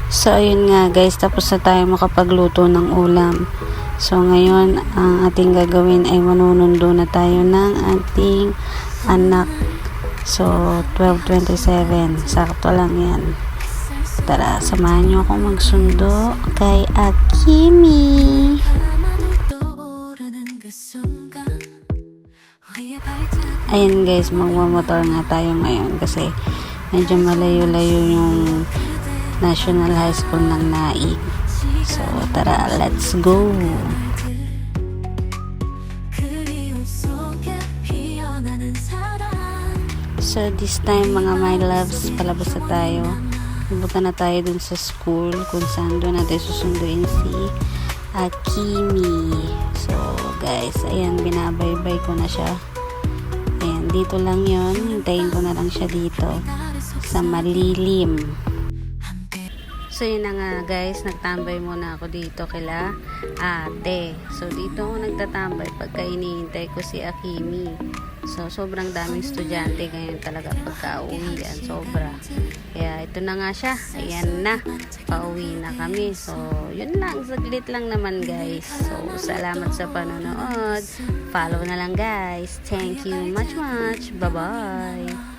So, ayun nga guys, tapos na tayo makapagluto ng ulam. So, ngayon, ang ating gagawin ay manunundo na tayo ng ating anak. So, 12:27. Sakto lang yan. Tara, samahan nyo ako magsundo kay Akimi. Ayan guys, magmamotor nga tayo ngayon kasi medyo malayo-layo yung National High School ng Naig. So, tara, let's go! So, this time mga my loves, palabas na tayo. Pupunta na tayo dun sa school kung saan doon natin susunduin si Akimi. So, guys, ayan, binabaybay ko na siya. Ayan, dito lang yon. Hintayin ko na lang siya dito sa malilim. So, yun na nga guys, nagtambay muna ako dito kila ate. So, dito ako nagtatambay pagka inihintay ko si Akimi. So, sobrang daming estudyante ngayon talaga pagka-uwian. Sobra. Kaya, ito na nga siya. Ayan na. Pauwi na kami. So, yun lang. Saglit lang naman guys. So, salamat sa panonood. Follow na lang guys. Thank you much. Bye-bye.